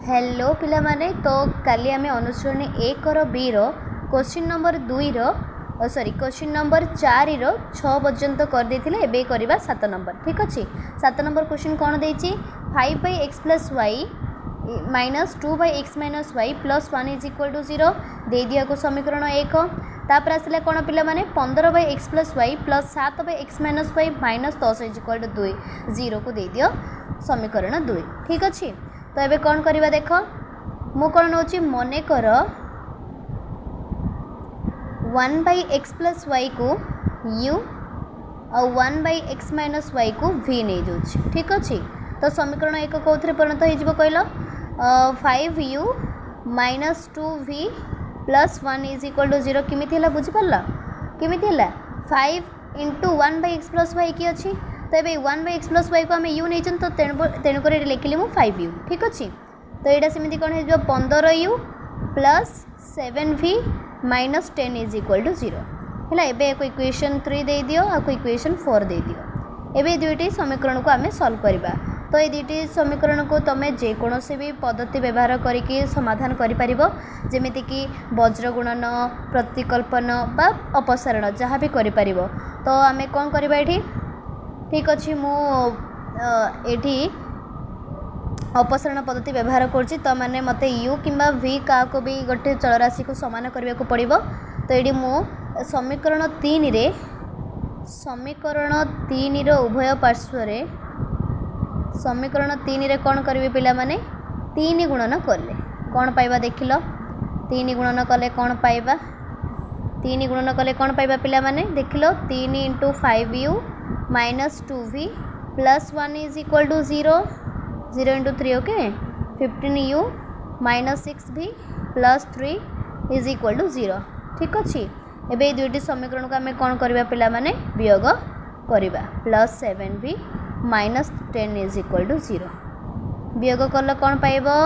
Hello पिला माने तो काली आमे अनुसरण 1 रो बी रो क्वेश्चन नंबर 2 रो सॉरी क्वेश्चन नंबर 4 रो 6 पर्यंत कर देथिले एबे करबा 7 नंबर। ठीक अछि 7 नंबर क्वेश्चन कोन देछि 5/x + y minus 2/x - y + 1 = 0 दे दिया को समीकरण 1 तापर आसले कोन पिला माने 15/x + y + 7/x - y - 10 = 2 0 को दे दियो समीकरण 2। ठीक अछि तो एबे कौन करिबा देख मु कौन नौची मने कर 1/x + y को u और 1/x - y को v नहीं जाउछि। ठीक अछि तो समीकरण 1 कोथरे परिणत हो जिवो कहलो 5u - 2v + 1 = 0 किमिति हला बुझि परला किमिति हला 5 * 1/x + y की अछि तो ये 1/x + y को आम u नहीं तो तेणुक लिखिली मु 5u। ठीक अच्छे तो यहाँ सेमती कौन हो 15u + 7v - 10 = 0 है। एबे इक्वेशन 3 दे दियो आ इक्वेशन 4 दे दियो। एबे दुईटी समीकरण को आम सॉल्व करबा तो ये दुईटी समीकरण को तुम जेकोसी भी पद्धति व्यवहार करके समाधान करिपरिबो जेमिति कि वज्र गुणन प्रतिकल्पन बा अपसारण जहाँ भी करिपरिबो तो आम कौन करबा एठी। ठीक अच्छे मुझे अपसारण पद्धति व्यवहार करुँची तो मैंने मत u कि v क्या को भी गोटे चलराशि को सामान करने को पड़ो तो ये मु समीकरण 3 रो उभय पार्श्व समीकरण 3 रे कौन करेंगे पिला माने 3 गुणन कले कौन पाइबा देख लो 3 गुणन कले कौन पाइबा 3 गुणन कले कौन पाइबा पिला माने देख लो 3 × 5u - 2v + 1 = 0 0 × 3 okay 15u - 6v + 3 = 0। ठीक अच्छे एबे दुईटी समीकरण को आम कौन करबा पिला माने वियोग करबा +7v - 10 = 0 वियोग कल कौन पाइबो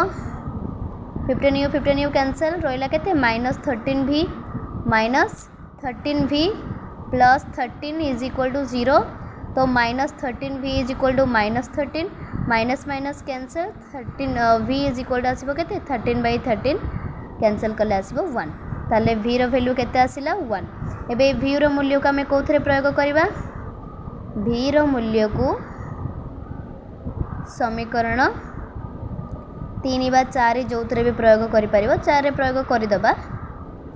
15u कैंसल रहा केते -13v - 13v + 13 = 0 तो -13v = -13 minus minus cancel 13 v आसो के 13/13 कैंसल कले आसो 1 ताले v रो वैल्यू केते आसिला 1। एबे v रो मूल्य को आम कौन प्रयोग करवा v रो मूल्य को समीकरण 3 बा 4 जो भी प्रयोग कर 4 प्रयोग करदे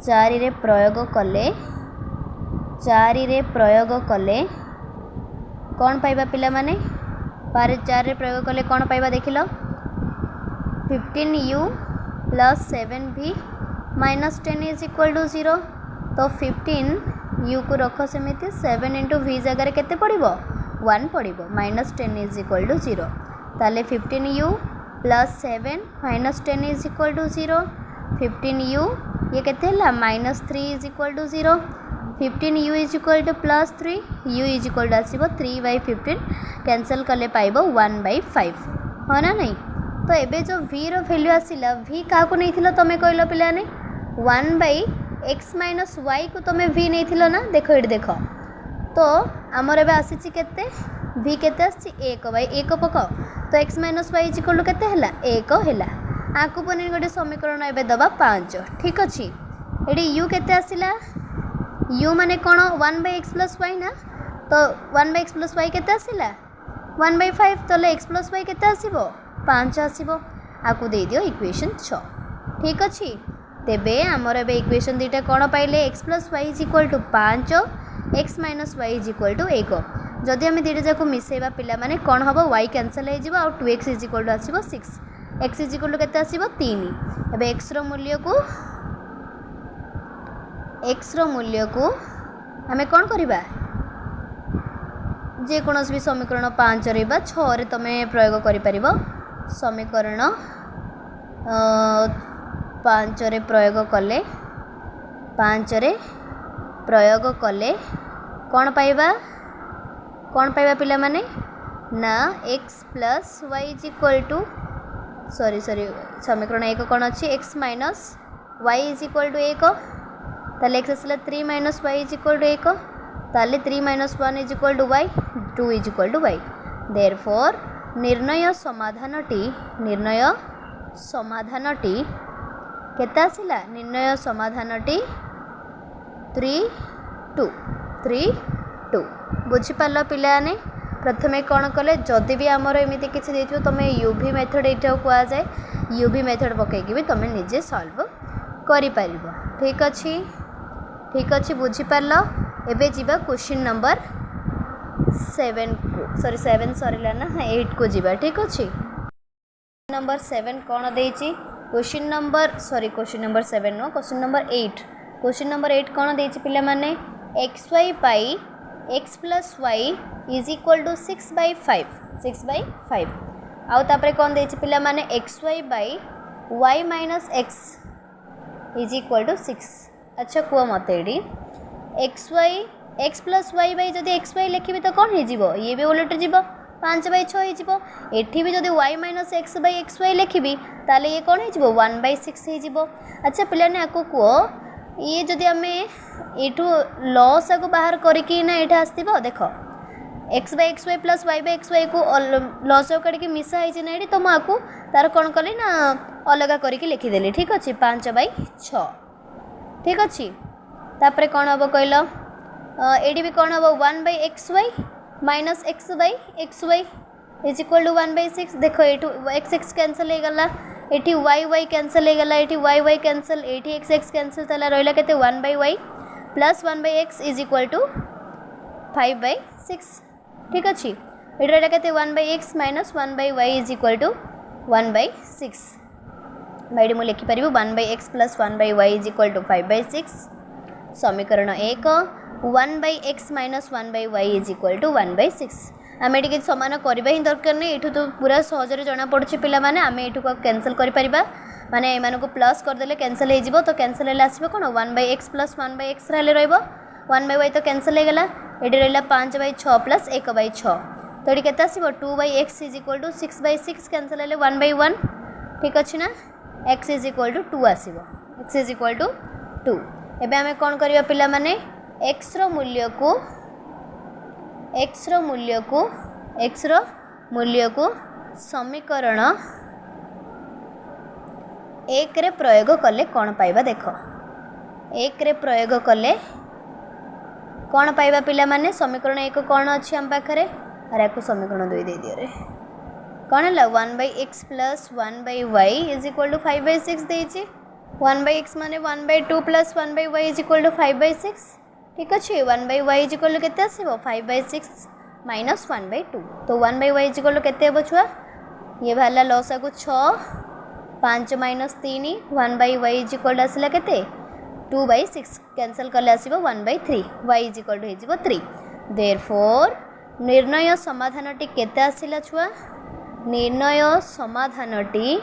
4 रे प्रयोग कले कौन पाइबा पिला माने 4 रे प्रयोग कले कौन पाइबा देख लो 15u + 7v - 10 = 0 तो 15u को रख सेमिति 7 × v जगह केते पड़िबो 1 पड़िबो -10 = 0 ताले 15u + 7 - 10 = 0 15u ये केते हला -3 = 0 15u = +3 u आसिबो 3/15 कैंसल कले पाइबो 1/5 हाँ ना नहीं तो एबे जो v रो वैल्यू आसिला v क्या को नहीं थिलो तमे कहलो पिला ने 1/x - y को तमे v नहीं थिलो ना देखो ये देखो तो आमर एबे आसीची केते v केते आसी 1/1 पक तो x - y = केते हला 1 हला आकु पने गोटे समीकरण एबे दबा 5। ठीक अछि एडी u केते आसिला u माने कोन 1/x + y ना तो 1/x + y केते आसिला 1/5 तले x + y केते आसीबो 5 आसीबो आकु दे दियो इक्वेशन 6। ठीक अछि तेबे हमर एबे इक्वेशन दीटा कोन पाइले x + y = 5 x - y = 1 जदि हम दीटा जाको मिसेबा पिला माने कोन हबो y कैंसल हो जिवो और 2x आसीबो 6 x केते आसीबो 3 एबे x रो मूल्य को हमें कौन करवा जेकोसी भी समीकरण 5 रे बा 6 रे तमे प्रयोग करि समीकरण 5 रे प्रयोग कले कौन पाइबा पिला माने ना x + y = सॉरी समीकरण 1 कौन अच्छी x - y = 1 ताले x आसला 3 - y = 1 ताले 3 - 1 = y 2 = y देयरफॉर निर्णय समाधानटी केते आसिला निर्णय समाधानटी 3 2 बुझिपार पिलाने प्रथमे कौन कले जदि भी आमर एमती किसी देखो तुम यूवी मेथड यहाँ कहुए यूवी मेथड पकईकि भी तुम निजे सॉल्व कर ठीक अच्छे बुझिपार एबे जीवा क्वेश्चन नंबर 7 को सॉरी 7 सरीला ना 8 को जीवा ठीक अच्छे नंबर 7 कौन देची क्वेश्चन नंबर 7 नो क्वेश्चन नंबर 8 कौन देची पिला माने xy पाई x plus y is equal to 6/5 आउ तापरे कौन देची पिला माने xy by y minus x is equal to 6 अच्छा कुआ मत एडी x प्लस वाई बाई जदि xy लिखी तो कौन हो ये भी उलट जीव 5/6 एठी भी जदि y minus x by xy लिखी ताले ये कौन हो 1/6 हो अच्छा पिलाने आपको कह ये जदि आम यू लॉस को बाहर करके ना ये आसो देख x by x y plus y by x y को लॉस काढ़ी मिसा है ना ये तो मुझे तार कौन कली ना अलग करके लिखिदेली ठीक अच्छे 5/6 ठीक अच्छे तापर कौन हम कहल ये भी कौन हम 1/xy minus x y is equal to 1/6 देख ये x कैंसल हो गला ये y कैंसल हो गला ये y कैंसल ये x कैंसल ताला रहा के 1/y plus 1/x is equal to 5/6 ठीक अच्छे ये रहा के 1/x minus 1/y is equal to 1/6 भाई मुझे लिखिपर 1/x plus 1/y is equal to 5/6 समीकरण 1 1/x minus 1/y is equal to 1/6 आम ये सामान करवा ही दरकार नहीं ये तो पूरा सहजरे जना पड़ी पिला माने आम ये कैंसल कर माने एमान को प्लस करदे कैंसल हो तो कैंसल आसो कौन 1/x प्लस 1/x रहा 1/y तो कैंसल हो गला ये रहा 5/6 प्लस 1/6 तो ये के 2/x is equal to 6/6 cancel है 1/1 ठीक अच्छे ना x इज इक्वल टू 2 आसो x इज इक्वल टू 2 एबे आमे कौन करवा पिला माने x रो मूल्य को समीकरण 1 रे प्रयोग कले कौन पाइबा देख 1 रे प्रयोग कले कौन पाइबा पिला माने समीकरण 1 कौन अच्छी आम पाखे अरे को समीकरण 2 दे दियो रे कौन है 1/x plus 1/y is equal to 5/6 देची 1/x माने 1/2 plus 1/y is equal to 5/6 ठीक अच्छे 1/y इज इक्वल टू के 5/6 माइनस 1/2 तो 1/y इज इक्वल टू के छुआ ये बाहर लसा को 6 5 minus 3 1/y is equal to आसला के 2/6 कैंसल कले आसो 1/3 y इज इक्वल टू हो 3 देयरफॉर निर्णय समाधानटी केते आसिला छुआ निर्णय समाधानटी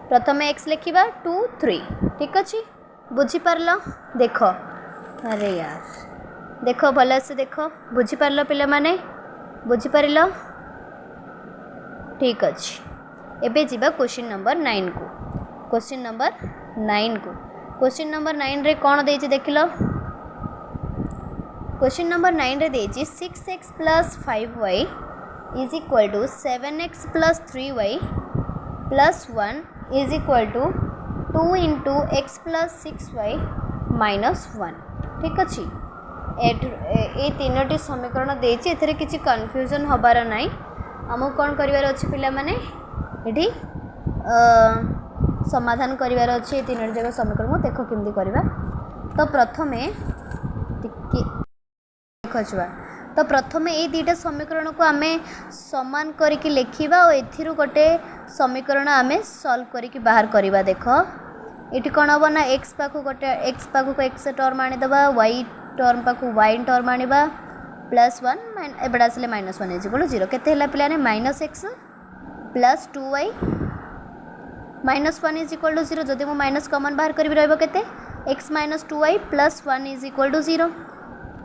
प्रथम x लिखा 2 3 ठीक अच्छे बुझीपार देख अरे यार देख भल से देख बुझीपार पिला माने बुझीपार ठीक अच्छे एबे जीवा क्वेश्चन नंबर 9 को क्वेश्चन नंबर 9 रे कौन देछि देखिलो क्वेश्चन नंबर 9 रे देछि 6x plus 5y is equal to 7x plus 3y plus 1 is equal to 2 into x plus 6y minus 1 ठीक अच्छे ये तीनोटी समीकरण देछि एथरे किछि कन्फ्यूजन हबार नाई आमको कौन करिवार अछि पिला माने एठी समाधान करिवार अछि ये तीनोटी जगह समीकरण देखो केमती करबा तो प्रथमे टिके देखछुआ तो प्रथमे ये दुईटा समीकरण को आमे समान करके लिखिबा और एथिरु गोटे समीकरण आमे सॉल्व करके बाहर करबा देखो ये कौन हम ना एक्स पाखु गोटे एक्स पाखु को एक्स टर्म आनीदबा वाई टर्म पाखु वाई टर्म आनीबा प्लस 1 एबड़ा आसले माइनस 1 इज इक्वल टू 0 केते हला पिलाने minus x plus 2y minus 1 is equal to 0 जदि मो माइनस कमन बाहर करी रहइबो केते x minus 2y plus 1 is equal to 0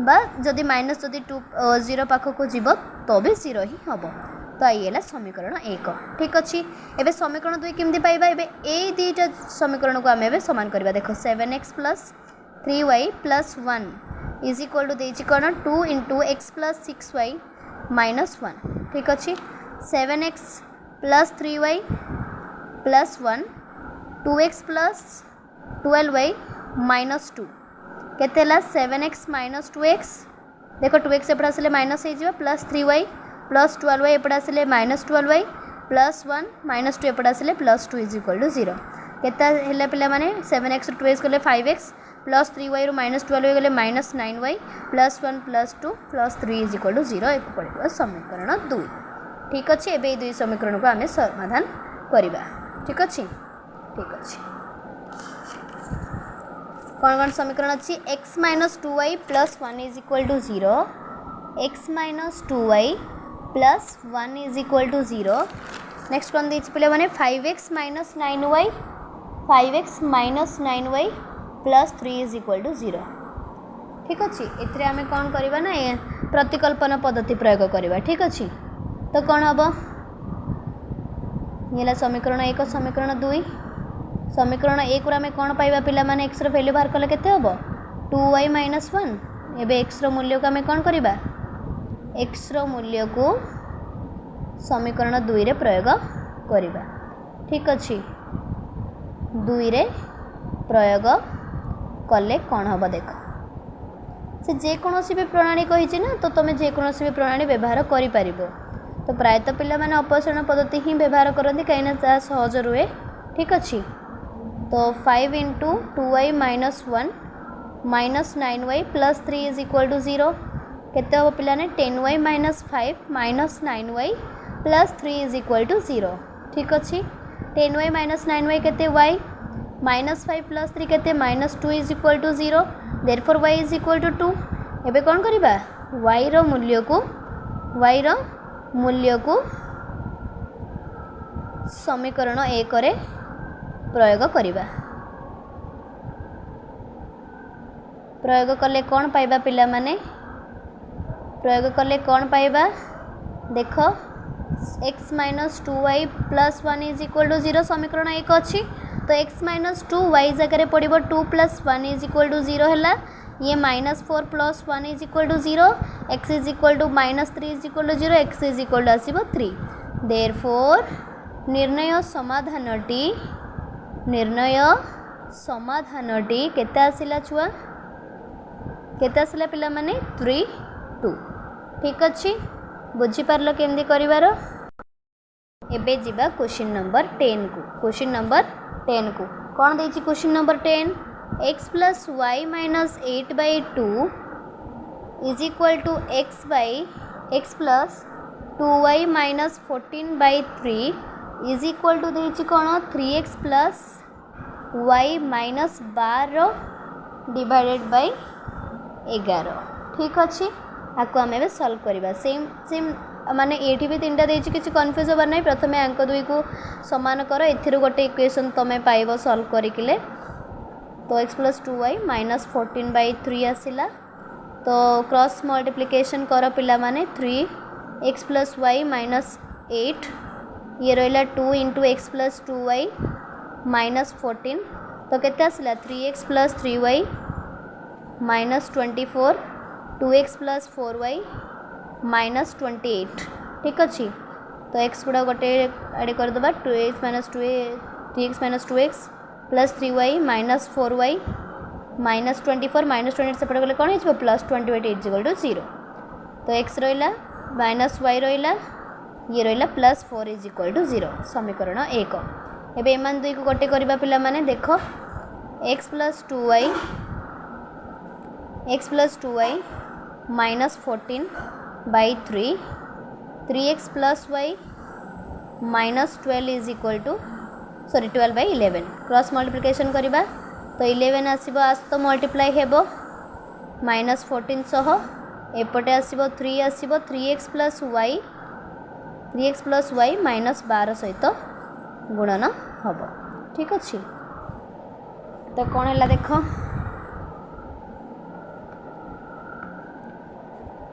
बा जदि माइनस जदि 2 0 पाखु को जीव तो भी 0 ही हम तो ये है समीकरण 1 ठीक अच्छे एबे समीकरण 2 केमती पाइबा एबे ए दुईटा समीकरण को आम एबे समान करबा देखो 7x plus 3y plus 1 is equal to देछि कौन 2 into x plus 6y minus 1 ठीक अच्छे 7x plus 3y plus 1 2x plus 12y minus 2 केते 7x माइनस 2x देख 2x एपटे आसिले माइनस हो प्लस 3y प्लस 12y एपटे आसिले माइनस 12y प्लस 1 माइनस 2 एपटे आसिले प्लस 2 इज इक्वल टू 0 केते पिला माने 7x 2x गले 5x प्लस 3y रु माइनस 12y गले minus 9y plus 1 plus 2 plus 3 is equal to 0 एक पड़े समीकरण 2 ठीक अच्छे एवं दुई समीकरण को आम समाधान करवा ठीक अच्छे ठीक अच्छे कौन कौन समीकरण अच्छी x minus 2y plus 1 is equal to 0 x minus 2y plus 1 is equal to 0 next कौन देखिए पे मैंने 5x minus 9y 5x minus 9y plus 3 is equal to 0 ठीक अच्छे एथिरे आमे कौन करवा ना प्रतिकल्पन पद्धति प्रयोग करवा ठीक अच्छे तो कौन हम ये समीकरण 1 समीकरण 2 समीकरण 1 आम कौन पाइबा पिला माने x रो वैल्यू बाहर कले केते हबो 2y माइनस 1 एबे x रो मूल्य को आम कौन करवा x रो मूल्य को समीकरण 2 रे प्रयोग करवा ठीक अच्छे 2 रे प्रयोग कले कौन हम देख से जेकोसी भी प्रणाली कही ना तो तुम जेकोसी भी प्रणाली व्यवहार कर तो प्रायतः पिला माने अपसरण पद्धति ही व्यवहार करती कहीं सहज रुए ठीक अच्छे तो 5 into 2y minus 1 minus 9y plus 3 is equal to 0 केते हम पिला ने 10y minus 5 minus 9y plus 3 is equal to 0 ठीक अच्छे 10y माइनस 9y केते y माइनस 5 प्लस 3 केते minus 2 is equal to 0 therefore y is equal to 2 एबे कौन करबा y रो मूल्य को समीकरण 1 रे प्रयोग करबा प्रयोग कले कौन पाइबा पिला माने प्रयोग कले कौन पाइबा देख x minus 2y plus 1 is equal to 0 समीकरण 1 अच्छी तो x माइनस 2 y जगह पड़ो 2 प्लस 1 इज इक्वल टू 0 है ये minus 4 plus 1 is equal to 0 x is equal to minus 3 is equal to 0 x is equal to आसीबो 3 therefore निर्णय समाधानटी केते आसिला छुआ केते आसिला पिला माने 3 2 ठीक अच्छे बुझी पारलो केमदी करिवार एबे जिबा क्वेश्चन नंबर 10 को क्वेश्चन नंबर 10 को कौन देछि question number 10 x plus y minus 8 by 2 is equal to x plus 2y minus 14 by 3 is equal to देछि कौन 3x plus y minus 12 divided by 11 ठीक अच्छे आपको आम ए सल्व करवा सेम सेम माने ये भी 3टा देछि किसी कन्फ्यूज होबार नहीं प्रथमे अंक 2 को समान कर एथिरु गोटे इक्वेशन तुम पाइब सल्व करिकिले तो x plus 2y minus 14 by 3 आसिला तो क्रॉस मल्टीप्लिकेशन कर पिला माने 3x प्लस y माइनस 8 ये रहा 2 into x plus 2y minus 14 तो केते आसिला 3x plus 3y minus 24 2x plus 4y minus 28 ठीक अच्छे तो x गुड़ा गोटे आड़े करदे 2x minus 2 3x minus 2x plus 3y minus 4y minus 24 minus 28 सेपटे गले कौन हो प्लस 28 इज इक्वल टू 0 तो x रहा माइनस y रहा ये रहा प्लस 4 इज इक्वल टू 0 समीकरण 1 एबे एमान दुई को गोटे करबा पिला माने देखो x plus 2y minus 14 by 3x plus y minus 12 is equal to 12 by 11 cross multiplication करबा तो 11 आसीबो आज तो मल्टीप्लाई हेबो माइनस 14 सह एपटे आसीबो 3 आसीबो 3x प्लस y माइनस 12 सहित गुणन हम ठीक अच्छे तो कौन है देख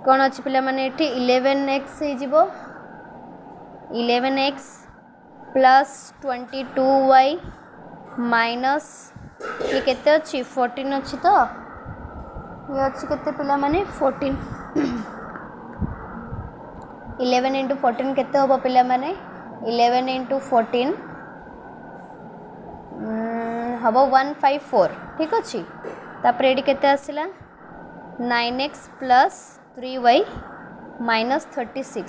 कौन अच्छी पिला माने 11x 11x plus 22y minus ये केते अच्छी 14 अच्छी तो ये अच्छी केते पिला माने 14 11 इंटू 14 केते हम पिला माने 11 इंटू 14 हम 154 ठीक अच्छे तापर ये केते आसला 9x plus 3y minus 36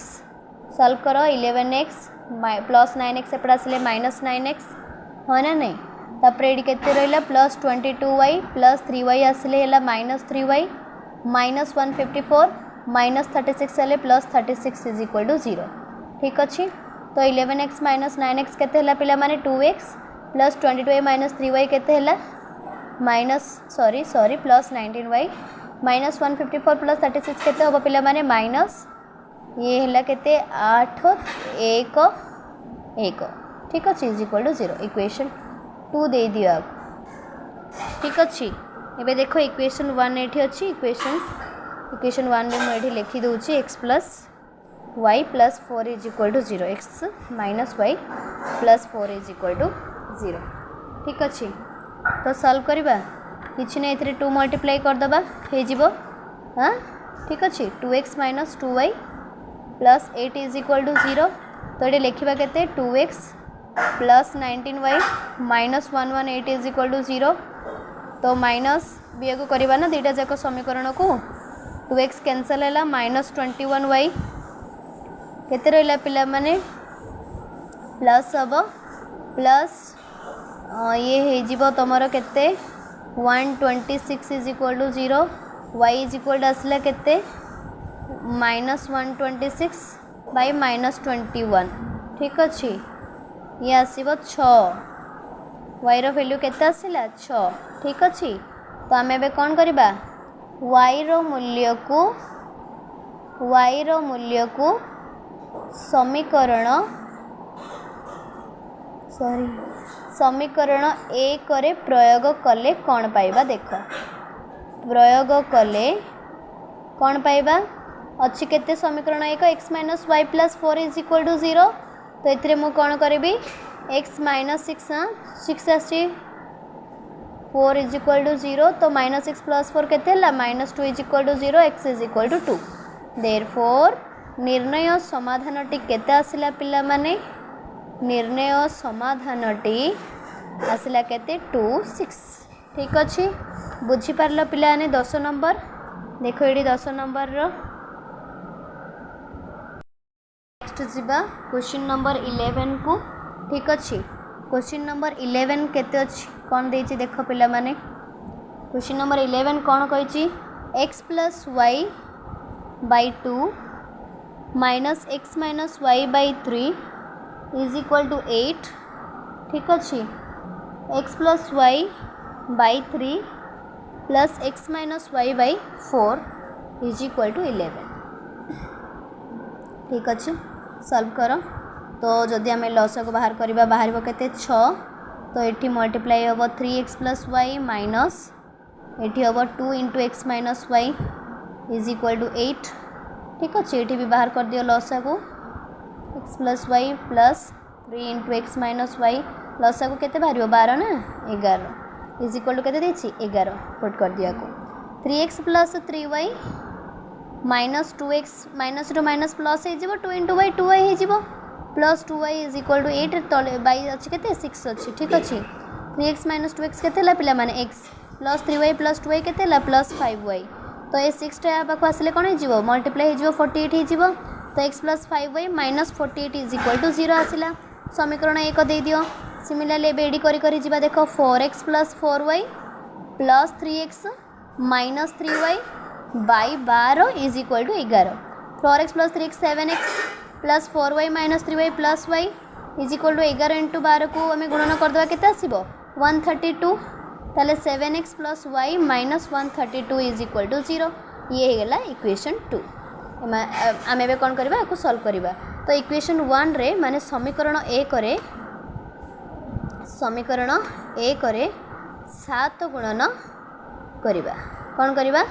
solve करो 11x प्लस 9x एपटे आसिले माइनस 9x हाँ ना नहीं तापर ये केते रहिला प्लस 22y प्लस 3y आसिले हला माइनस 3y माइनस 154 माइनस 36 हेले प्लस 36 इज इक्वल टू 0 ठीक अच्छे तो 11x माइनस 9x केते हला पिला माने 2x plus 22y minus 3y केते हला minus sorry plus 19y minus 154 plus 36 केते होबो पिला माने माइनस ये हला केते 8 1 1 ठीक अच्छे इज इक्वल टू 0 इक्वेशन 2 दे दियो ठीक अच्छे एबे देखो इक्वेशन 1 एठी अछि इक्वेशन 1 रे मैं एठी लिखि दोछि x plus y plus 4 is equal to 0 x minus y plus 4 is equal to 0 ठीक अच्छे तो सॉल्व करबा किछि नै एथरे 2 मल्टीप्लाई कर दबा हे जिवो हां ठीक अच्छे 2x minus 2y plus 8 is equal to 0 तो ये लिखा केते 2x plus 19y minus 118 is equal to 0 तो माइनस बी को करवा ना दुईटा जाक समीकरण को 2x कैंसल है माइनस 21y केते रहिला पिला माने प्लस हम प्लस ये हे जीवो तमरो केते 126 is equal to 0 y is equal to आसला केते माइनस 126 बाय माइनस 21 ठीक अच्छे ये आसब 6 y रो वैल्यू केते आसिला 6 ठीक अच्छे तो आम ए कौन करवा y रो मूल्य को समीकरण 1 रे प्रयोग कले कौन पाइबा देख प्रयोग कले कौन पाइबा अच्छी केते समीकरण 1 x minus y plus 4 is equal to 0 तो ये मुझे कौन करी x माइनस 6 आसी 4 इज इक्वल टू 0 तो माइनस 6 प्लस 4 केते minus 2 is equal to 0 x is equal to 2 therefore निर्णय समाधानटी केते आसिला पिला माने निर्णय समाधानटी आसिला केते 2 6 ठीक अच्छे बुझी पारल पिला ने 10 नंबर देखो ये 10 नंबर रो नेक्स्ट जीवा क्वेश्चन नंबर 11 को ठीक अच्छे क्वेश्चन नंबर 11 केते अच्छी कौन देछि देखो पिला माने क्वेश्चन नंबर 11 कौन कहिछि x plus y by 2 minus x minus y by 3 is equal to 8 ठीक अच्छे x plus y by 3 plus x minus y by 4 is equal to 11 ठीक अच्छे सॉल्व करो तो जदि आम लस को बाहर करवा बाहर केते 6 तो ये मल्टीप्लाई हम 3x प्लस वाई माइनस ये हम 2 into x minus y is equal to 8 ठीक अच्छे ये भी बाहर कर दियो लसा को x plus y plus 3 into x minus y लसा को केते बाहर 12 ना 11 इज इक्वल टू केते देछि 11 पुट कर दिया को 3x plus 3y minus 2x minus two minus plus हो 2 इंटू वाई 2y हो plus 2y is equal to 8 तले बाई अच्छी केते 6 अच्छी ठीक अच्छे 3x माइनस 2x केते पिला माने x plus 3y plus 2y केते प्लस 5y तो ये 6 टा पाख आसिले कौन हो मल्टीप्लाई हो 48 हो तो x plus 5y minus 48 is equal to 0 आसिला समीकरण 1 दे दियो सिमिलरली एडी करी जीवा देख 4x plus 4y plus 3x minus 3y by 12 is equal to 11 4x plus 3x 7x plus 4y minus 3y plus y is equal to 11 into 12 को आम गुणन करदे केते आसीबो 132 ताले 7x plus y minus 132 is equal to 0 ये हेगला equation 2 आम ए कौन करवा आपको सॉल्व करवा तो इक्वेशन 1 रे माने समीकरण 1 रे 7 गुणन करवा कौन करवा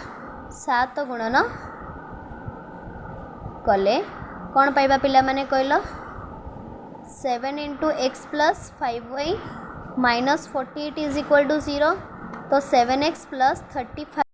7 गुणन कले कौन पाइबा पिला माने कहलो 7 into x plus 5y minus 48 is equal to 0 तो 7x प्लस 35